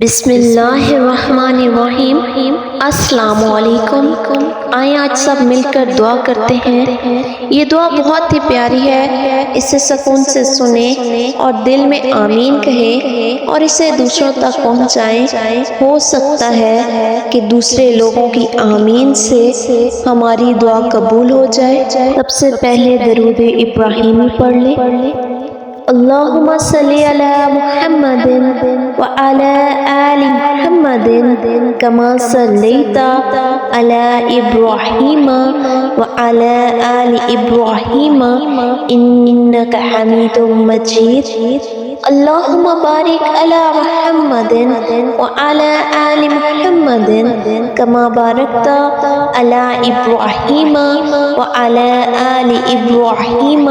بسم اللہ الرحمن الرحیم۔ السلام علیکم۔ آئیں آج سب مل کر دعا کرتے ہیں۔ یہ دعا بہت ہی پیاری ہے، اسے سکون سے سنیں اور دل میں آمین کہیں اور اسے دوسروں تک پہنچائیں۔ ہو سکتا ہے کہ دوسرے لوگوں کی آمین سے ہماری دعا قبول ہو جائے۔ سب سے پہلے درود ابراہیمی پڑھ لیں۔ اللہم صلی علی محمد وعلی آل محمد کما صلیت علی ابراہیم وعلی آل ابراہیم انک حمید مجید۔ اللہم بارک علی محمد وعلی آل محمد کما بارکت علی ابراہیم وعلی آل ابراہیم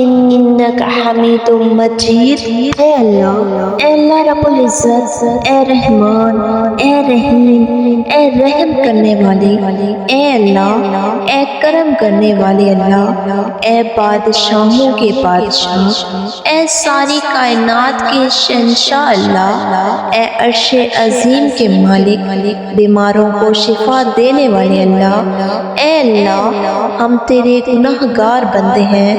انک حمید مجید۔ اے اللہ رب العزت، اے رحمان، اے رحیم، اے رحم کرنے والے، اے اللہ، اے کرم کرنے والے اللہ، اے بادشاہوں کے بادشاہ، اے ساری کائنات کے شہنشاہ اللہ، اے عرش عظیم کے مالک، بیماروں کو شفا دینے والے اللہ، اے اللہ ہم تیرے گناہ گار بندے ہیں،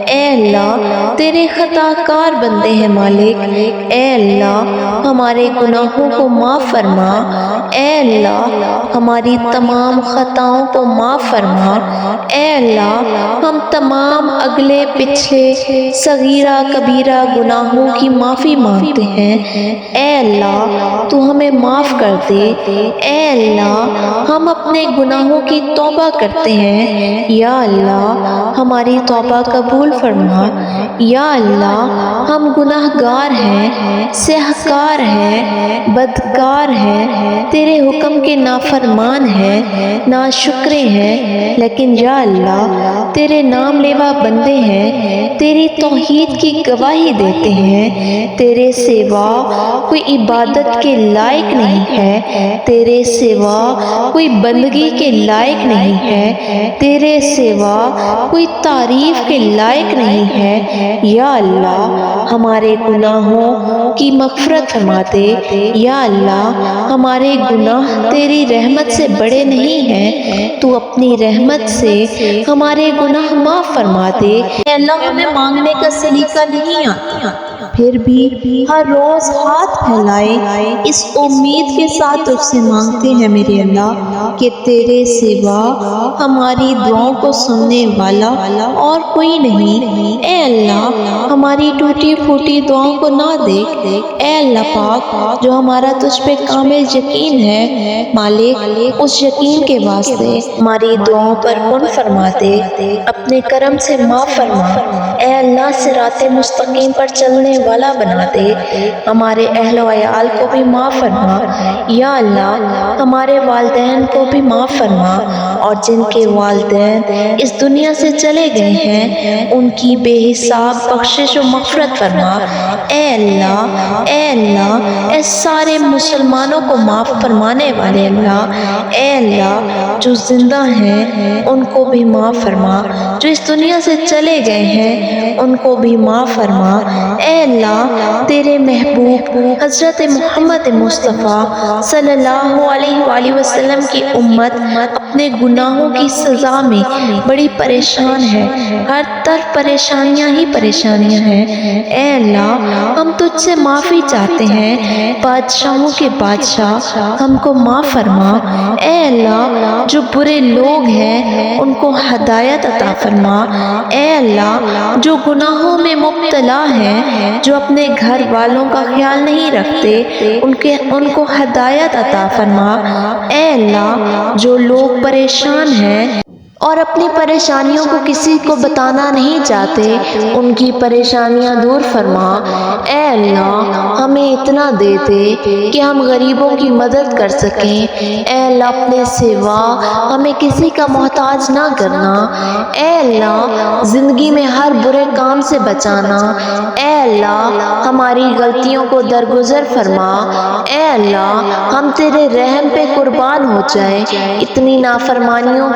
اے اللہ تیرے خطا کار بندے ہیں مالک، اے اللہ ہمارے گناہوں کو معاف فرما، اے اللہ ہماری تمام خطاؤں کو معاف فرما، اے اللہ ہم تمام اگلے پچھلے صغیرہ کبیرہ گناہوں کی معافی مانگتے ہیں، اے اللہ تو ہمیں معاف کر دے، اے اللہ ہم اپنے گناہوں کی توبہ کرتے ہیں، یا اللہ ہماری توبہ قبول فرما، یا اللہ ہم گناہ گار ہیں، سیاہکار ہیں، بدکار ہیں، تیرے حکم کے نافرمان ہیں، ناشکرے ہیں، لیکن یا اللہ تیرے نام لیوا بندے ہیں، تیری توحید کی گواہی دیتے ہیں، تیرے سوا کوئی عبادت کے لائق نہیں ہے، تیرے سوا کوئی بندگی کے لائق نہیں ہے، تیرے سوا کوئی تعریف کے لائق نہیں ہے، یا اللہ ہمارے گناہوں کی مغفرت فرما دے، یا اللہ ہمارے گناہ تیری رحمت سے بڑے نہیں ہیں، تو اپنی رحمت سے ہمارے گناہ معاف فرما دے۔ اے اللہ ہمیں مانگنے کا سلیقہ نہیں آتا، پھر بھی ہر روز ہاتھ پھیلائے اس امید کے ساتھ تجھ سے مانگتے ہیں میرے اللہ کہ تیرے سوا ہماری دعاؤں کو سننے والا اور کوئی نہیں، اے اللہ ہماری ٹوٹی پھوٹی دعاؤں کو نہ دیکھ، اے اللہ پاک جو ہمارا تجھ پہ کامل یقین ہے مالک، اس یقین کے واسطے ہماری دعاؤں پر کن فرما دے، اپنے کرم سے معاف فرما، اے اللہ صراط مستقیم پر چلنے والا بنا دے، ہمارے اہل و عیال کو بھی معاف فرما، یا اللہ ہمارے والدین کو بھی معاف فرما، اور جن کے والدین اس دنیا سے چلے گئے ہیں ان کی بے حساب بخشش و مغفرت فرما، اے اللہ اے اللہ اے سارے مسلمانوں کو معاف فرمانے والے اللہ، اے اللہ جو زندہ ہیں ان کو بھی معاف فرما، جو اس دنیا سے چلے گئے ہیں ان کو بھی معاف فرما، اے اللہ تیرے محبوب حضرت محمد مصطفیٰ صلی اللہ علیہ وآلہ وسلم کی امت اپنے گناہوں کی سزا میں بڑی پریشان ہے، ہر طرف پریشانیاں ہی پریشانیاں ہیں، اے اللہ ہم تجھ سے معافی چاہتے ہیں، بادشاہوں کے بادشاہ ہم کو معاف فرما، اے اللہ جو برے لوگ ہیں ان کو ہدایت عطا فرما، اے اللہ جو گناہوں میں مبتلا ہیں، جو اپنے گھر والوں کا خیال نہیں رکھتے ان کو ہدایت عطا فرما، اے اللہ جو لوگ پریشان ہیں اور اپنی پریشانیوں کو کسی کو بتانا نہیں چاہتے ان کی پریشانیاں دور فرما، اے اللہ ہمیں اتنا دے دے کہ ہم غریبوں کی مدد کر سکیں، اے اللہ اپنے سوا ہمیں کسی کا محتاج نہ کرنا، اے اللہ زندگی میں ہر برے کام سے بچانا، اے اللہ ہماری غلطیوں کو درگزر فرما، اے اللہ ہم تیرے رحم پہ قربان ہو جائیں، اتنی نافرمانیوں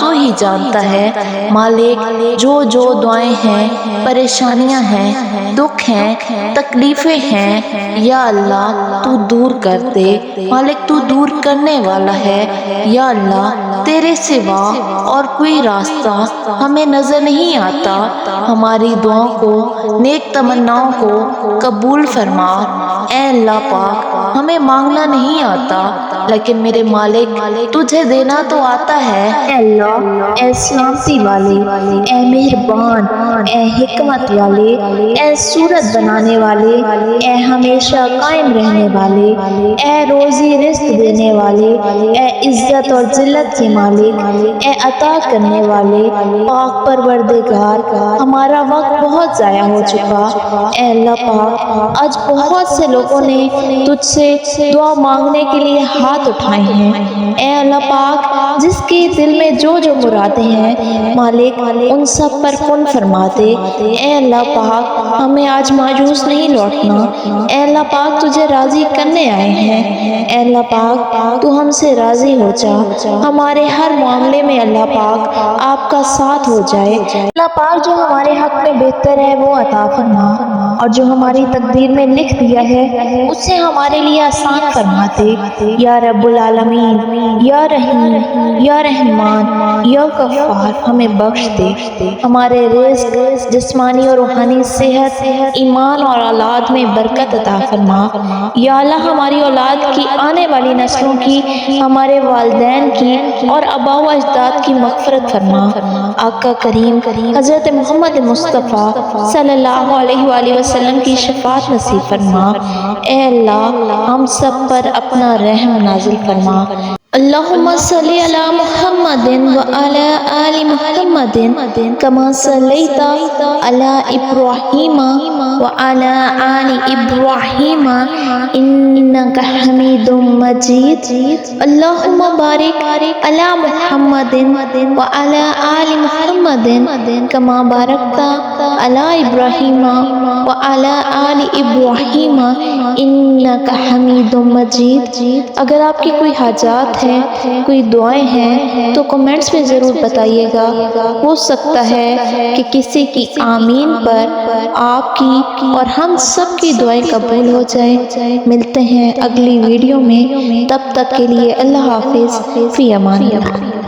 تو ہی جانتا ہے۔ مالک جو دعائیں ہیں، پریشانیاں ہیں، دکھ ہیں، تکلیفیں ہیں، یا اللہ تو دور کر دے۔ مالک تو دور کرنے والا ہے۔ یا اللہ تیرے سوا اور کوئی راستہ ہمیں نظر نہیں آتا۔ ہماری دعاؤں کو، نیک تمناؤں کو قبول فرما۔ اے اللہ پاک ہمیں مانگنا نہیں آتا، لیکن میرے مالک تجھے دینا تو آتا ہے۔ اے اللہ، اے سلامتی والے، اے مہربان، اے حکمت والے، اے صورت بنانے والے، اے ہمیشہ قائم رہنے والے، اے روزی رزق دینے والے، اے عزت اور ذلت کے مالک، اے عطا کرنے والے، پاک پروردگار، ہمارا وقت بہت ضائع ہو چکا۔ اے اللہ پاک آج بہت سے لوگوں نے تجھ سے دعا مانگنے کے لیے ہاتھ اٹھائے ہیں۔ اے اللہ پاک جس کے دل میں جو مرادیں ہیں مالک ان سب پر کن فرما دے۔ اے اللہ پاک ہمیں آج مایوس نہیں لوٹنا۔ اے اللہ پاک تجھے راضی کرنے آئے ہیں۔ اے اللہ پاک تو ہم سے راضی ہو جا، ہمارے ہر معاملے میں اللہ پاک آپ کا ساتھ ہو جائے۔ اللہ پاک جو ہمارے حق میں بہتر ہے وہ عطا فرما، اور جو ہماری تقدیر میں لکھ دیا ہے اسے ہمارے لیے آسان فرما دے۔ یا رب العالمین، یا رحیم، یا رحمان، یا غفار ہمیں بخش دے۔ ہمارے رزق، جسمانی اور روحانی صحت، ایمان اور اولاد میں برکت عطا فرما۔ یا اللہ ہماری اولاد کی، آنے والی نسلوں کی، ہمارے والدین کی اور آباء و اجداد کی مغفرت فرما۔ آقا کریم حضرت محمد مصطفیٰ صلی اللہ علیہ وآلہ وسلم کی شفاعت نصیب فرما۔ اے اللہ ہم سب پر اپنا رحم نازل فرما۔ اللہم صلی علی محمد وعلی آل محمد کما صلیت علی ابراہیم وعلی آل ابراہیم انک حمید مجید۔ اللہم بارک علی محمد وعلی آل محمد کما بارکت علی ابراہیم وعلی آل ابراہیم انک حمید مجید۔ اگر آپ کی کوئی حاجات ہے، کوئی دعائیں ہیں تو کمنٹس میں ضرور بتائیے گا۔ ہو سکتا ہے کہ کسی کی آمین پر آپ کی اور ہم سب کی دعائیں قبول ہو جائیں۔ ملتے ہیں اگلی ویڈیو میں، تب تک کے لیے اللہ حافظ، فی امان اللہ۔